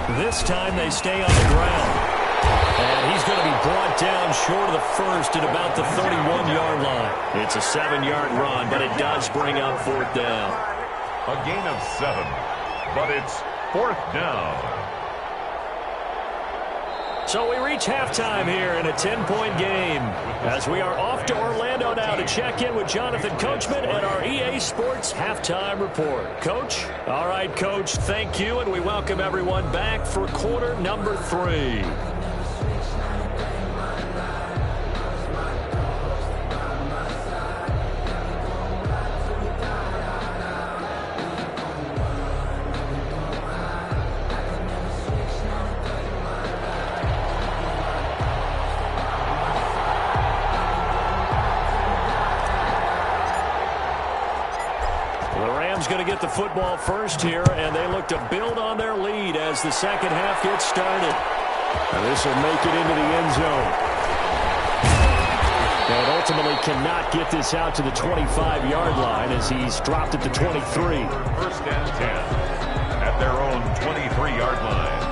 This time they stay on the ground. And he's going to be brought down short of the first at about the 31-yard line. It's a 7-yard run, but it does bring up fourth down. A gain of 7, but it's fourth down. So we reach halftime here in a 10-point game as we are off to Orlando now to check in with Jonathan Coachman and our EA Sports Halftime Report. Coach? All right, Coach, thank you, and we welcome everyone back for quarter number 3. Going to get the football first here, and they look to build on their lead as the second half gets started. And this will make it into the end zone. And ultimately cannot get this out to the 25-yard line as he's dropped at the 23. First and 10 at their own 23-yard line.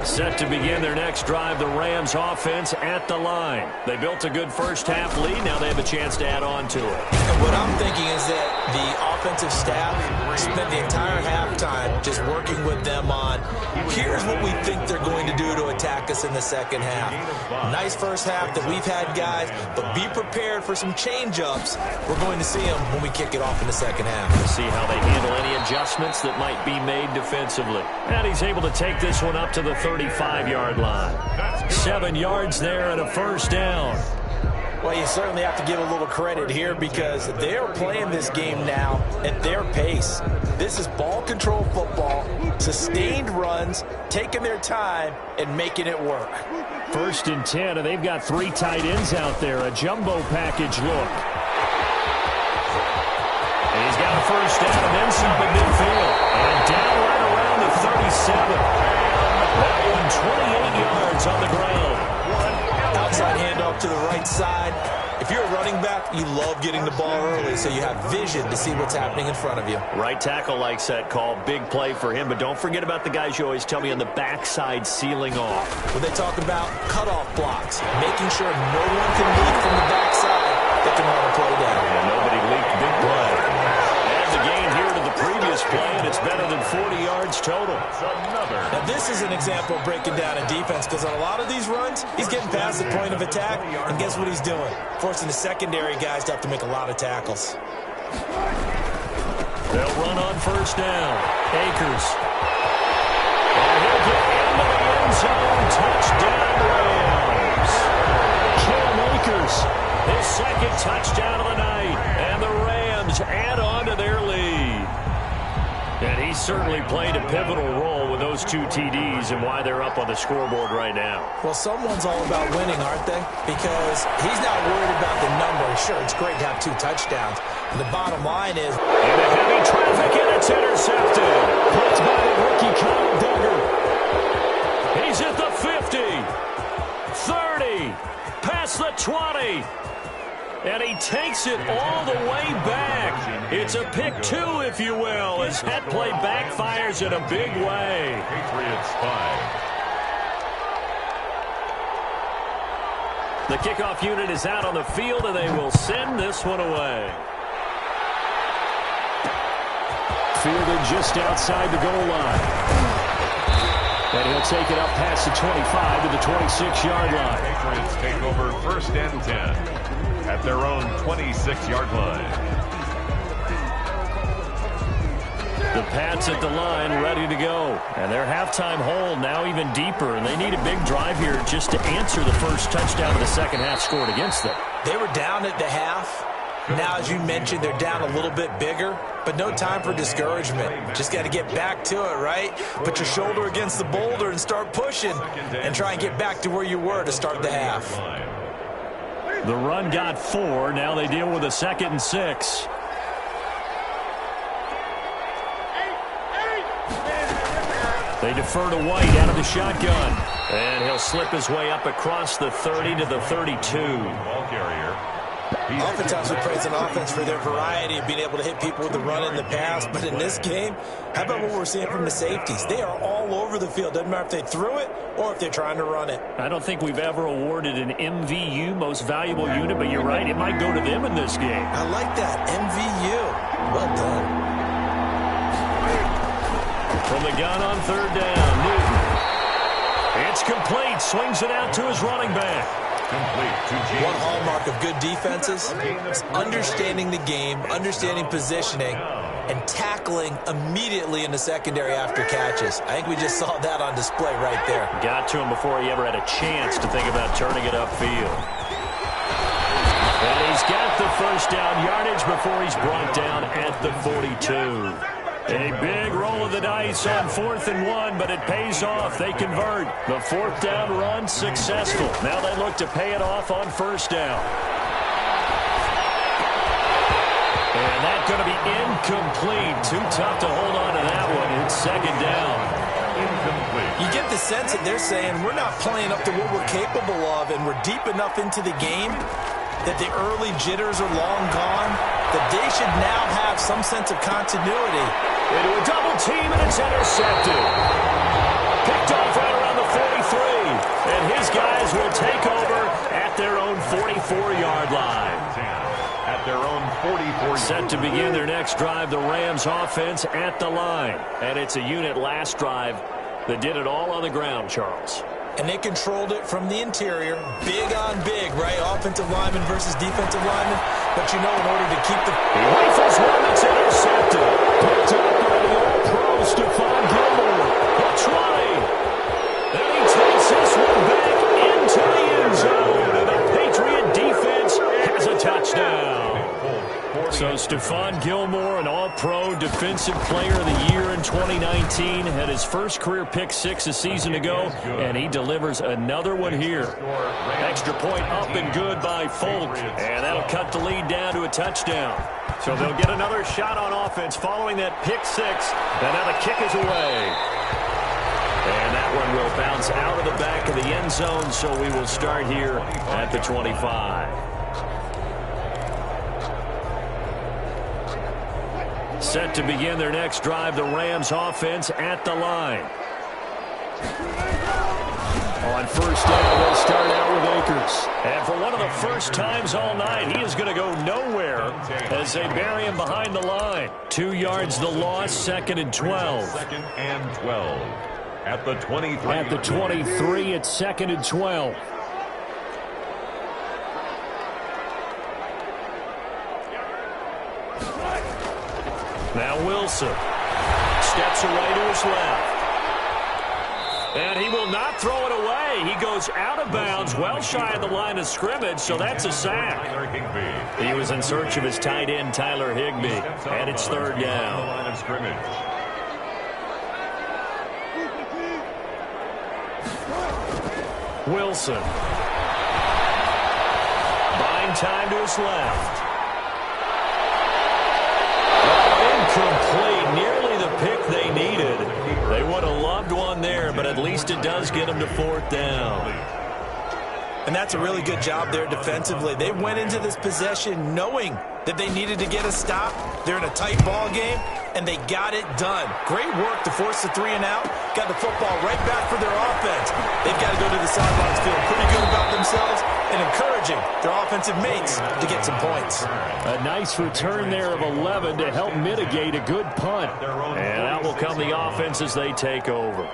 Set to begin their next drive, the Rams offense at the line. They built a good first half lead. Now they have a chance to add on to it. And what I'm thinking is that the offensive staff spent the entire halftime just working with them on, here's what we think they're going to do to attack us in the second half. Nice first half that we've had, guys, but be prepared for some change-ups. We're going to see them when we kick it off in the second half. We'll see how they handle any adjustments that might be made defensively. And he's able to take this one up to the 35-yard line. 7 yards there and a first down. Well, you certainly have to give a little credit here because they're playing this game now at their pace. This is ball control football, sustained runs, taking their time and making it work. First and 10, and they've got 3 tight ends out there. A jumbo package look. And he's got a first down and then some at midfield. And down right around the 37. That one 28 yards on the ground. Outside handoff to the right side. If you're a running back, you love getting the ball early so you have vision to see what's happening in front of you. Right tackle likes that call. Big play for him, but don't forget about the guys you always tell me on the backside sealing off. When they talk about cutoff blocks, making sure no one can leak from the backside that can run a play down. And nobody leaked big play. And the gain here to the previous play, and it's better than 40 yards total. Now, this is an example of breaking down a defense because on a lot of these runs, he's getting past the point of attack, and guess what he's doing? Forcing the secondary guys to have to make a lot of tackles. They'll run on first down. Akers. And he'll get into the end zone. Touchdown, Rams. Cam Akers, his second touchdown of the night, and the Rams add on to their lead. And he certainly played a pivotal role with those 2 TDs and why they're up on the scoreboard right now. Well, someone's all about winning, aren't they? Because he's not worried about the number. Sure, it's great to have 2 touchdowns. And the bottom line is... And a heavy traffic, and it's intercepted. It's by the rookie Kyle Duggar. He's at the 50, 30, past the 20. And he takes it all the way back. It's a pick 2, if you will, as that play backfires in a big way. Patriots 5. The kickoff unit is out on the field, and they will send this one away. Fielded just outside the goal line. And he'll take it up past the 25 to the 26-yard line. Patriots take over first and 10 at their own 26-yard line. The Pats at the line ready to go. And their halftime hole now even deeper, and they need a big drive here just to answer the first touchdown of the second half scored against them. They were down at the half. Now, as you mentioned, they're down a little bit bigger, but no time for discouragement. Just got to get back to it, right? Put your shoulder against the boulder and start pushing and try and get back to where you were to start the half. The run got 4. Now they deal with a 2nd and 6. They defer to White out of the shotgun. And he'll slip his way up across the 30 to the 32. Ball carrier. Oftentimes we praise an offense for their variety of being able to hit people with the run in the pass. But in this game, how about what we're seeing from the safeties? They are all over the field. Doesn't matter if they threw it or if they're trying to run it. I don't think we've ever awarded an MVU, most valuable unit, but you're right. It might go to them in this game. I like that. MVU. Well done. From the gun on third down, Newton. It's complete. Swings it out to his running back. One hallmark of good defenses is understanding the game, understanding positioning, and tackling immediately in the secondary after catches. I think we just saw that on display right there. Got to him before he ever had a chance to think about turning it upfield. And he's got the first down yardage before he's brought down at the 42. A big roll of the dice on 4th and 1, but it pays off. They convert. The 4th down run successful. Now they look to pay it off on 1st down. And that's going to be incomplete. Too tough to hold on to that one. It's 2nd down. Incomplete. You get the sense that they're saying we're not playing up to what we're capable of, and we're deep enough into the game that the early jitters are long gone, that they should now have some sense of continuity. Into a double team, and it's intercepted. Picked off right around the 43. And his guys will take over at their own 44-yard line. At their own 44. Set to begin their next drive, the Rams offense at the line. And it's a unit last drive that did it all on the ground, Charles. And they controlled it from the interior, big on big, right? Offensive lineman versus defensive lineman. But you know, in order to keep the... He rifles one that's intercepted. Picked up by the All-Pro, Stephon Gilmore. The 20. And he takes this one back into the end zone. And the Patriot defense has a touchdown. So Stephon Gilmore, an All-Pro Defensive Player of the Year in 2019, had his first career pick six a season ago, and he delivers another one here. Extra point up and good by Folk, and that'll cut the lead down to a touchdown. So they'll get another shot on offense following that pick six, and now the kick is away. And that one will bounce out of the back of the end zone, so we will start here at the 25. Set to begin their next drive, the Rams offense at the line. On 1st down, they'll start out with Akers. And for one of the first times all night, he is going to go nowhere as they bury him behind the line. 2 yards the loss, 2nd and 12. 2nd and 12. At the 23. At the 23, it's 2nd and 12. Now Wilson steps away to his left. And he will not throw it away. He goes out of bounds, well shy of the line of scrimmage, so that's a sack. He was in search of his tight end, Tyler Higbee, and it's 3rd down. Line of scrimmage. Wilson. Buying time to his left. Incomplete, nearly the pick they needed. They would have loved one there, but at least it does get them to 4th down. And that's a really good job there defensively. They went into this possession knowing that they needed to get a stop. They're in a tight ball game, and they got it done. Great work to force the 3 and out. Got the football right back for their offense. They've got to go to the sidelines feeling pretty good about themselves and encouraging their offensive mates to get some points. A nice return there of 11 to help mitigate a good punt. And out will come the offense as they take over.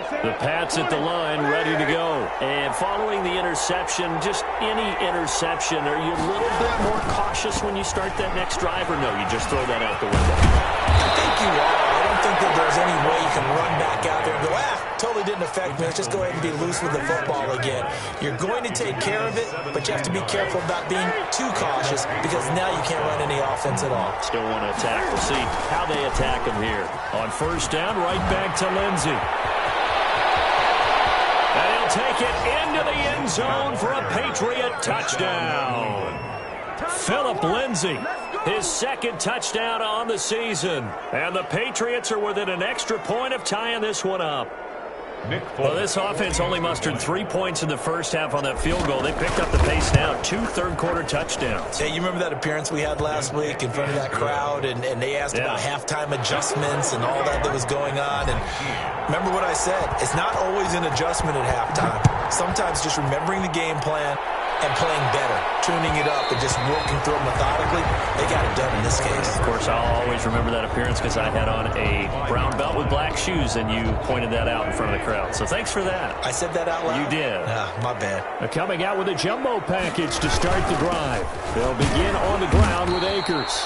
The Pats at the line, ready to go. And following the interception, just any interception, are you a little bit more cautious when you start that next drive, or no, you just throw that out the window? I think you are. I don't think that there's any way you can run back out there and go, totally didn't affect me. Let's just go ahead and be loose with the football again. You're going to take care of it, but you have to be careful about being too cautious because now you can't run any offense at all. Still want to attack. We'll see how they attack him here. On 1st down, right back to Lindsey. And he'll take it into the end zone for a Patriot touchdown. Phillip Lindsay his second touchdown on the season. And the Patriots are within an extra point of tying this one up. Well, this offense only mustered 3 points in the first half on that field goal. They picked up the pace now, 2 third-quarter touchdowns. Hey, you remember that appearance we had last week in front of that crowd, and they asked about halftime adjustments and all that was going on. And remember what I said, it's not always an adjustment at halftime. Sometimes just remembering the game plan and playing better, tuning it up and just working through it methodically, they got it done in this case. Of course, I'll always remember that appearance because I had on a brown belt with black shoes, and you pointed that out in front of the crowd. So thanks for that. I said that out loud? You did. My bad. They're coming out with a jumbo package to start the drive. They'll begin on the ground with Akers.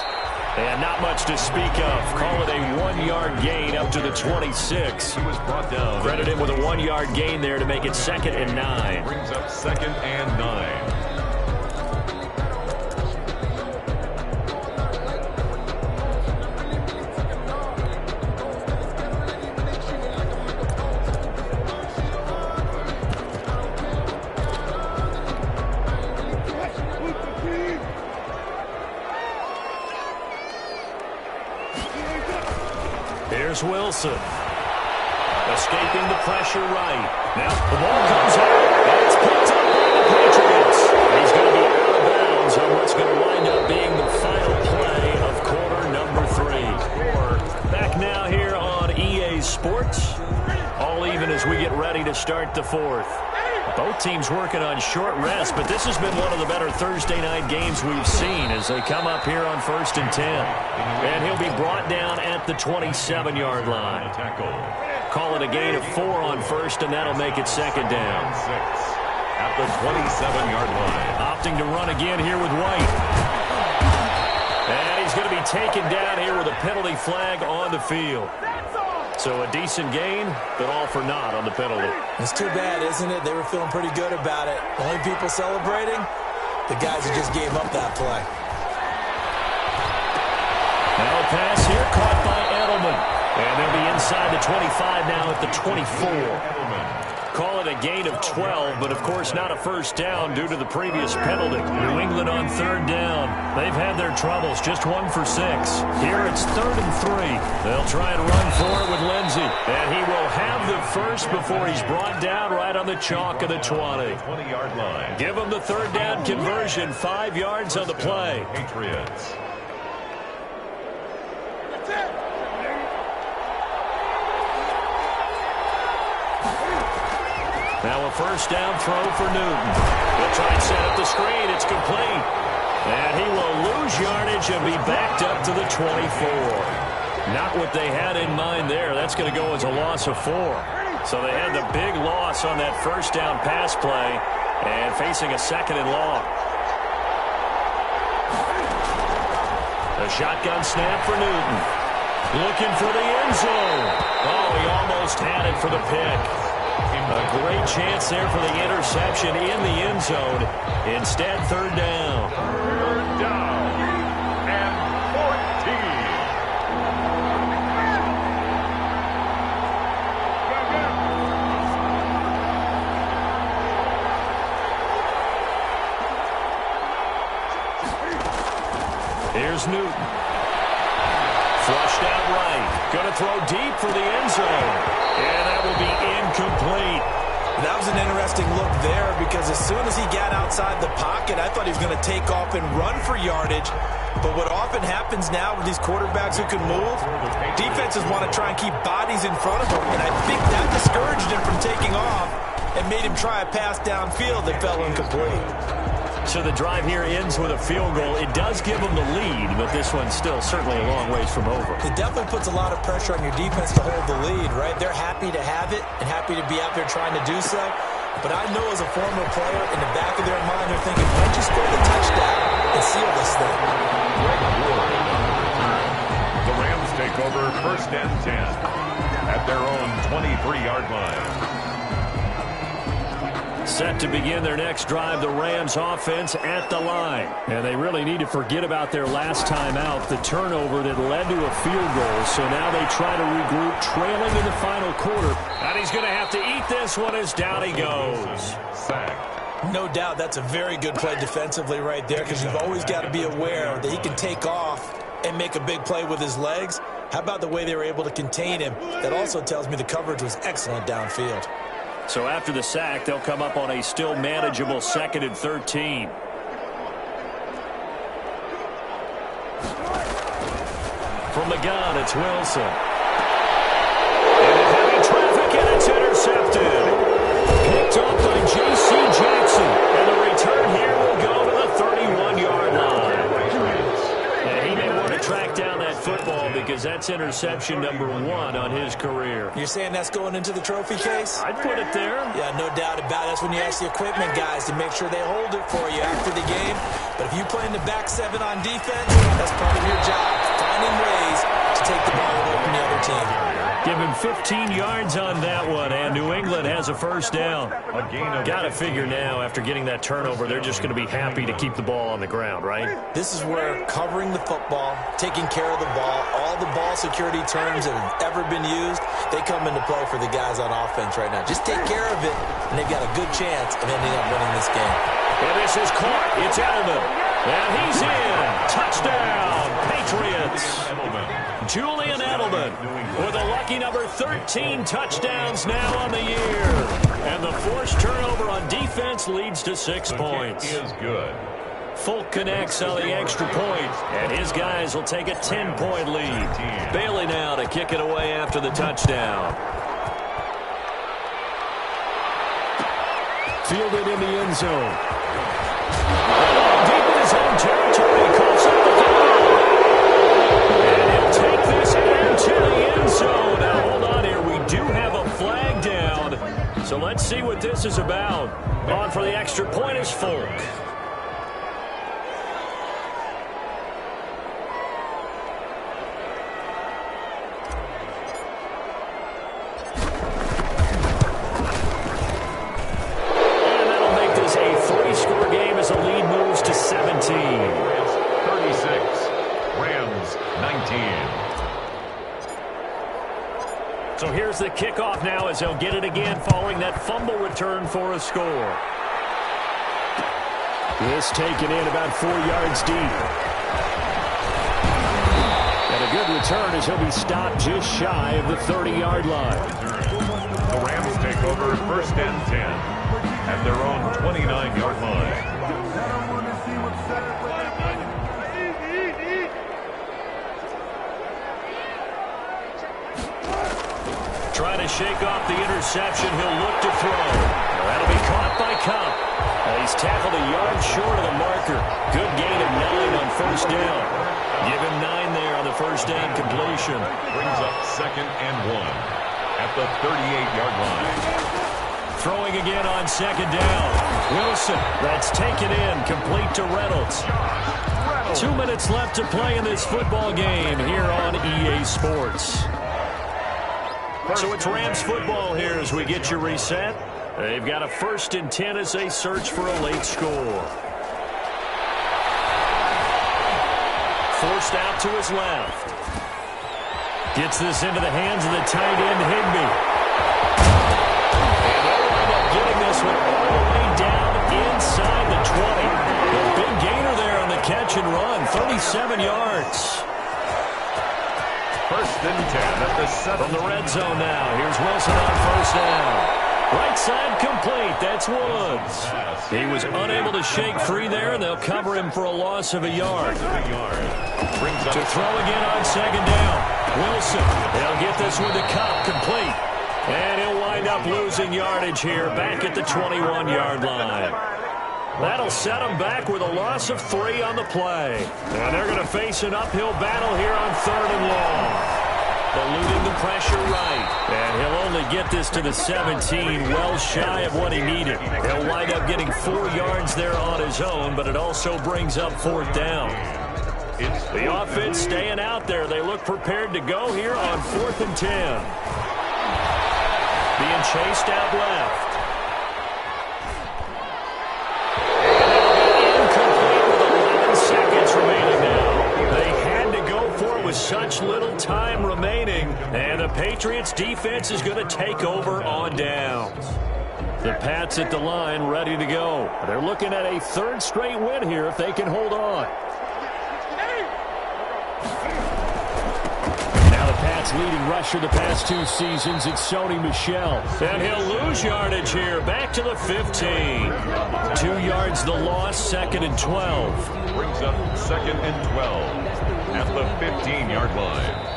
And not much to speak of. Call it a 1-yard gain up to the 26. He was brought down. Credit him with a 1-yard gain there to make it 2nd and 9. Brings up 2nd and 9. Here's Wilson. Escaping the pressure right. Now the ball comes out. And it's picked up by the Patriots. He's going to be out of bounds on what's going to wind up being the final play of quarter number 3. Back now here on EA Sports. All even as we get ready to start the 4th. Both teams working on short rest, but this has been one of the better Thursday night games we've seen as they come up here on 1st and 10. And he'll be brought down at the 27-yard line. Call it a gain of 4 on 1st, and that'll make it 2nd down. 6 at the 27-yard line. Opting to run again here with White. And he's going to be taken down here with a penalty flag on the field. So a decent gain, but all for naught on the penalty. It's too bad, isn't it? They were feeling pretty good about it. The only people celebrating, the guys who just gave up that play. Now a pass here caught by Edelman. And they'll be inside the 25 now at the 24. Call it a gain of 12, but of course not a first down due to the previous penalty. New England on 3rd down. They've had their troubles, just 1 for 6. Here it's 3rd and 3. They'll try and run for it with Lindsey. And he will have the first before he's brought down right on the chalk of the 20. 20-yard line. Give him the 3rd down conversion, 5 yards on the play. Patriots. Now a first down throw for Newton. He'll try and set up the screen. It's complete. And he will lose yardage and be backed up to the 24. Not what they had in mind there. That's going to go as a loss of 4. So they had the big loss on that first down pass play and facing a 2nd and long. A shotgun snap for Newton. Looking for the end zone. Oh, he almost had it for the pick. A great chance there for the interception in the end zone. Instead, 3rd down. 3rd down and 14. Here's Newton. Flushed out right. Going to throw deep for the end zone. And that will be incomplete. That was an interesting look there because as soon as he got outside the pocket, I thought he was going to take off and run for yardage. But what often happens now with these quarterbacks who can move, defenses want to try and keep bodies in front of them. And I think that discouraged him from taking off and made him try a pass downfield that fell incomplete. So the drive here ends with a field goal. It does give them the lead, but this one's still certainly a long ways from over. It definitely puts a lot of pressure on your defense to hold the lead, right? They're happy to have it and happy to be out there trying to do so. But I know as a former player, in the back of their mind, they're thinking, why don't you score the touchdown and seal this thing? The Rams take over 1st and 10 at their own 23-yard line. Set to begin their next drive, the Rams offense at the line. And they really need to forget about their last time out, the turnover that led to a field goal. So now they try to regroup, trailing in the final quarter. And he's going to have to eat this one as down he goes. Sacked No doubt that's a very good play defensively right there, because you've always got to be aware that he can take off and make a big play with his legs. How about the way they were able to contain him? That also tells me the coverage was excellent downfield. So after the sack, they'll come up on a still manageable 2nd and 13. From the gun, it's Wilson. And heavy traffic, and it's intercepted. Picked up by J.C. Jackson. And the return here will go to the 31-yard line. And he may want to track down that football because that's interception number 1 on his career. You're saying that's going into the trophy case? I'd put it there. Yeah, no doubt about it. That's when you ask the equipment guys to make sure they hold it for you after the game. But if you play in the back 7 on defense, that's part of your job, finding ways to take the ball away from the other team. Give him 15 yards on that one, and New England has a first down. Got to figure now, after getting that turnover, they're just going to be happy to keep the ball on the ground, right? This is where covering the football, taking care of the ball, all the ball security terms that have ever been used, they come into play for the guys on offense right now. Just take care of it, and they've got a good chance of ending up winning this game. And this is caught. It's Edelman. And he's in. Touchdown, Patriots. Julian Edelman with a lucky number 13 touchdowns now on the year. And the forced turnover on defense leads to 6 points. Is good. Folk connects on the extra point, and his guys will take a 10-point lead. Bailey now to kick it away after the touchdown. Fielded in the end zone. Deep in his own territory, calls up the goal. And he'll take this into the end zone. Now, hold on here. We do have a flag down. So let's see what this is about. On for the extra point is Folk. So here's the kickoff now as they'll get it again following that fumble return for a score. This taken in about 4 yards deep. And a good return as he'll be stopped just shy of the 30-yard line. The Rams take over 1st and 10 at their own 29-yard line. Trying to shake off the interception. He'll look to throw. That'll be caught by Cup. He's tackled a yard short of the marker. Good gain of 9 on first down. Give him 9 there on the first down completion. Brings up 2nd and 1 at the 38-yard line. Throwing again on 2nd down. Wilson, that's taken in, complete to Reynolds. 2 minutes left to play in this football game here on EA Sports. So it's Rams football here as we get you reset. They've got a 1st and 10 as they search for a late score. Forced out to his left. Gets this into the hands of the tight end, Higbee. And they'll wind up getting this one all the way down inside the 20. A big gainer there on the catch and run, 37 yards. 1st and 10 at the 7. From the red zone now. Here's Wilson on first down. Right side complete. That's Woods. He was unable to shake free there, and they'll cover him for a loss of a yard. To throw again on 2nd down. Wilson. They'll get this with the Cup complete. And he'll wind up losing yardage here back at the 21-yard line. That'll set them back with a loss of 3 on the play. And they're going to face an uphill battle here on 3rd and long. Eluding the pressure right. And he'll only get this to the 17, well shy of what he needed. He'll wind up getting 4 yards there on his own, but it also brings up 4th down. The offense staying out there. They look prepared to go here on 4th and 10. Being chased out left. Such little time remaining, and the Patriots defense is going to take over on downs. The Pats at the line, ready to go. They're looking at a third straight win here if they can hold on. Now the Pats' leading rusher the past 2 seasons, it's Sony Michel. And he'll lose yardage here, back to the 15. 2 yards the loss, 2nd and 12. Brings up 2nd and 12 at the 15-yard line.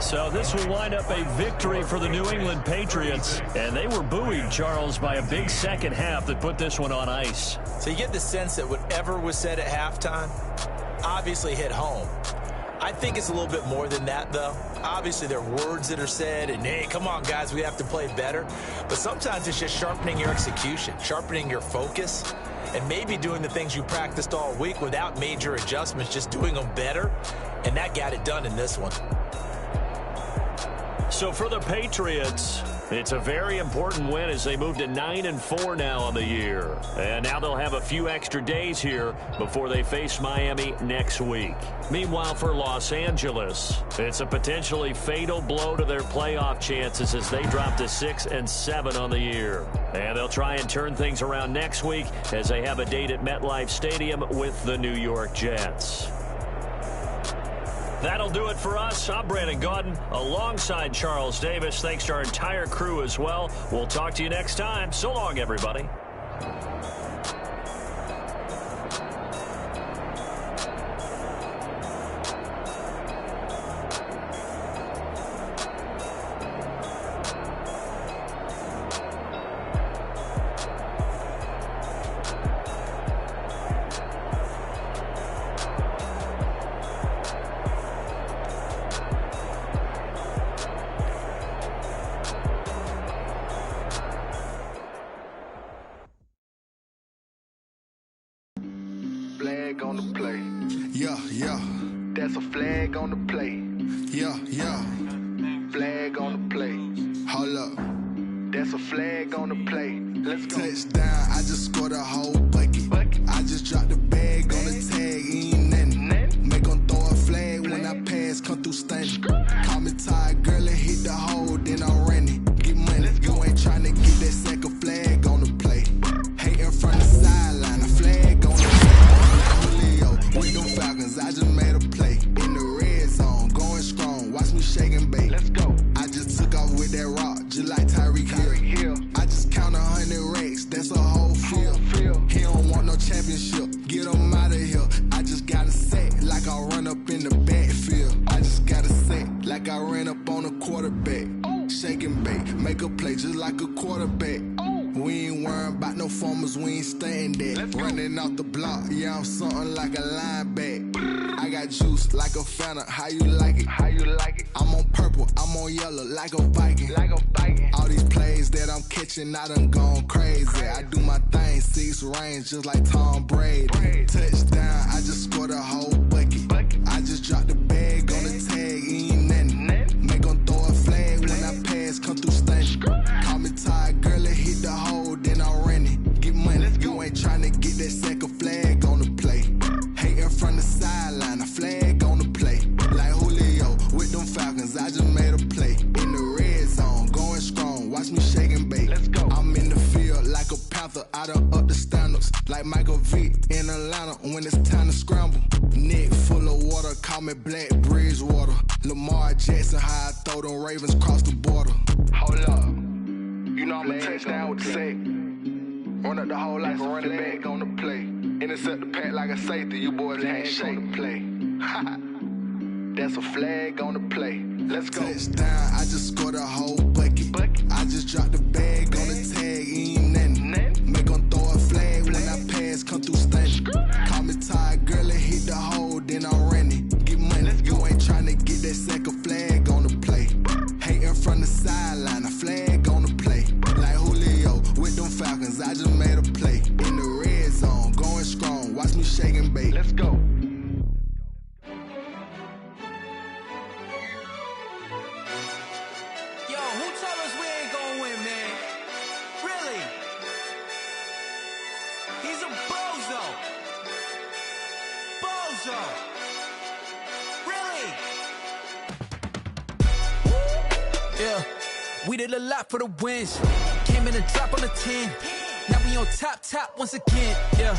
So this will wind up a victory for the New England Patriots. And they were buoyed, Charles, by a big second half that put this one on ice. So you get the sense that whatever was said at halftime obviously hit home. I think it's a little bit more than that, though. Obviously, there are words that are said, and, hey, come on, guys, we have to play better. But sometimes it's just sharpening your execution, sharpening your focus, and maybe doing the things you practiced all week without major adjustments, just doing them better. And that got it done in this one. So for the Patriots, it's a very important win as they move to 9-4 now on the year. And now they'll have a few extra days here before they face Miami next week. Meanwhile, for Los Angeles, it's a potentially fatal blow to their playoff chances as they drop to 6-7 on the year. And they'll try and turn things around next week as they have a date at MetLife Stadium with the New York Jets. That'll do it for us. I'm Brandon Gaudin alongside Charles Davis. Thanks to our entire crew as well. We'll talk to you next time. So long, everybody. Flag on the play. Yeah, yeah. That's a flag on the play. Yeah, yeah. Flag on the play. Hold up. That's a flag on the play. Let's go. Touchdown, I just scored a whole bucket. I just dropped the bag on the tag, ain't nothing. Make them throw a flag when I pass, come through stunning. Call me tired, girl, and hit the hole, then I'm running. Get money, you ain't trying to get that second flag on the play. Hating from the sideline, a flag on the play. With them Falcons, I just made a play. In the red zone, going strong, watch me shake and bake. Let's go. I just took off with that rock, just like Tyreek Hill. I just count 100 racks, that's a whole field. He don't want no championship, get him out of here. I just gotta set like I run up in the backfield. I just gotta set like I ran up on a quarterback. Shake and bake, make a play just like a quarterback. We ain't worrying about no formers, we ain't staying there. Running off the block, yeah, I'm something like a linebacker. I got juice like a Fanta, how you like it? How you like it? I'm on purple, I'm on yellow, like a Viking. Like a Viking. All these plays that I'm catching, I done gone crazy. I do my thing, 6 range, just like Tom Brady. Touchdown, I just scored a whole bucket. I just dropped the bag on the tag, ain't nothing. Make them throw a flag when I pass, come through stunning. Call me tired, girl, and hit the hole, then I'm running. Get money, you ain't trying to get that second flag on the play. Hating from the sideline, a flag on the play. Like Julio, with them Falcons, I just made a play. In the red zone, going strong, watch me shake and bake. Let's go. I'm in the field like a Panther, I done up the standards. Like Michael Vick in Atlanta when it's time to scramble. Neck full of water, call me Black Bridgewater. Lamar Jackson, how I throw them Ravens cross the border. Hold up. You know I'm a touchdown with the sack. Run up the hole like a running back on the play. Intercept the pack like a safety. You boys ain't shake the play. That's a flag on the play. Let's go. Touchdown, I just scored a whole bucket. I just dropped the bag on the tag, ain't nothing. Make them throw a flag when I pass, come through stunning. Call me tired, girl, and hit the hole, then I'm running. Get money, you ain't trying to get that second flag on the play. Hating from the sideline, a flag on the play. Like Julio, with them Falcons, I just made a play. In the red zone, going strong, watch me shake and bake. Let's go. Yo, who told us we ain't gonna win, man? Really? He's a bozo. Bozo. Really? Yeah, we did a lot for the wins. Came in a drop on the 10. Now we on top once again. Yeah.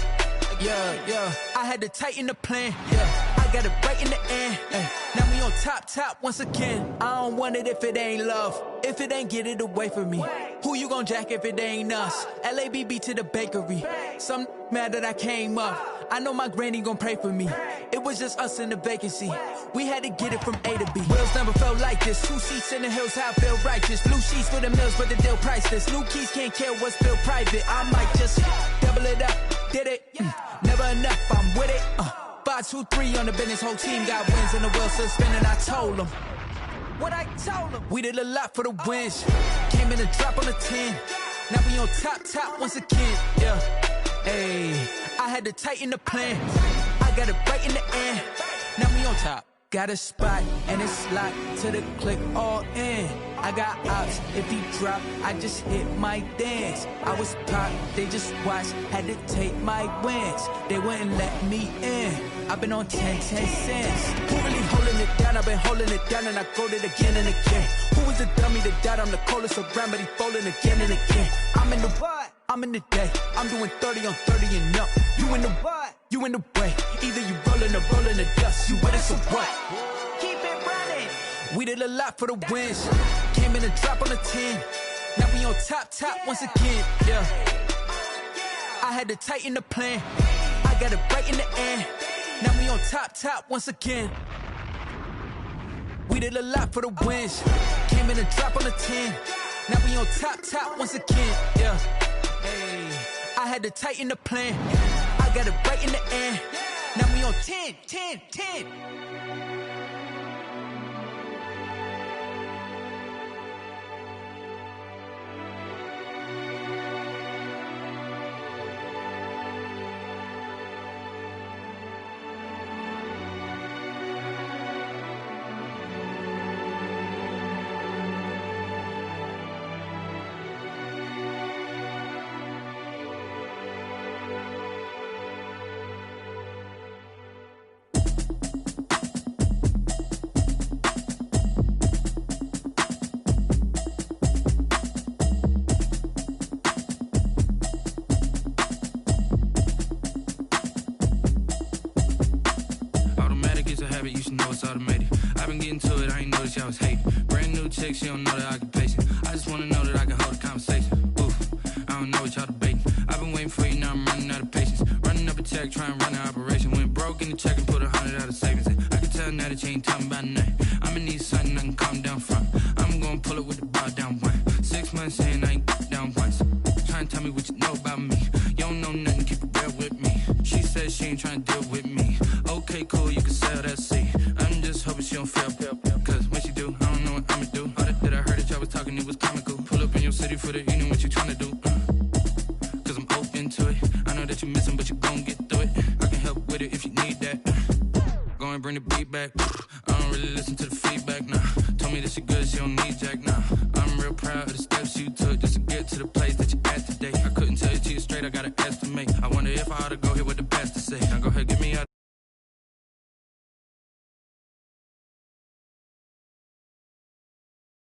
I had to tighten the plan. Yeah. I got it right in the end. Now we on top once again. I don't want it if it ain't love. If it ain't, get it away from me. Who you gon' jack if it ain't us? LABB to the bakery. Some mad that I came up. I know my granny gon' pray for me. It was just us in the vacancy. We had to get it from A to B. Wheels never felt like this. 2 seats in the hills, how I feel righteous. Blue sheets for the mills, but the deal priceless. New keys can't care what's still private. I might just double it up. Did it? Never enough, I'm with it. 5, 2, 3 on the business. Whole team got wins and the wheels still spinning. I told them what I told them. We did a lot for the wins. Came in a drop on the 10. Now we on top once again. Yeah. Hey, I had to tighten the plan. I got it right in the end. Now we on top. Got a spot and it's locked to the click all in. I got ops, if he drop, I just hit my dance. I was pop, they just watched, had to take my wins. They wouldn't let me in. I've been on 10 cents. Who really holding it down? I've been holding it down and I go it again and again. Who was the dummy that died? I'm the coldest around, but he folding again and again. I'm in the what? I'm in the day. I'm doing 30 on 30 and up. You in the what? You in the way. Either you rolling or rolling the dust. You with us or what? Keep it running. We did a lot for the wins. Came in a drop on the 10. Now we on top once again. Yeah. I had to tighten the plan. I got it right in the end. Now we on top once again. We did a lot for the wins. Came in a drop on the 10. Now we on top once again. Yeah. Hey, I had to tighten the plan. I got it right in the end. Now we on 10. She don't know the occupation. I just wanna know that I can hold a conversation. Oof, I don't know what y'all debating. I've been waiting for you, now I'm running out of patience. Running up a check, trying to run an operation. Went broke in the check and put 100 out of savings in. I can tell now that you ain't talking about nothing. I'ma need something I can calm down from. I'm gonna pull it with the bar down one. 6 months in, I ain't down once. Trying to tell me what you know about me. You don't know nothing, keep it real with me. She said she ain't trying to deal with me. Okay, cool, you can sell that seat. I'm just hoping she don't fail. Cause when she do, I don't know what I'ma do. All that I heard that y'all was talking, it was comical. Pull up in your city for the evening, what you tryna do? Cause I'm open to it. I know that you missing, but you gon' get through it. I can help with it if you need that. Go and bring the beat back. I don't really listen to the feedback, nah. Told me that she good, she don't need jack, nah. I'm real proud of the steps you took just to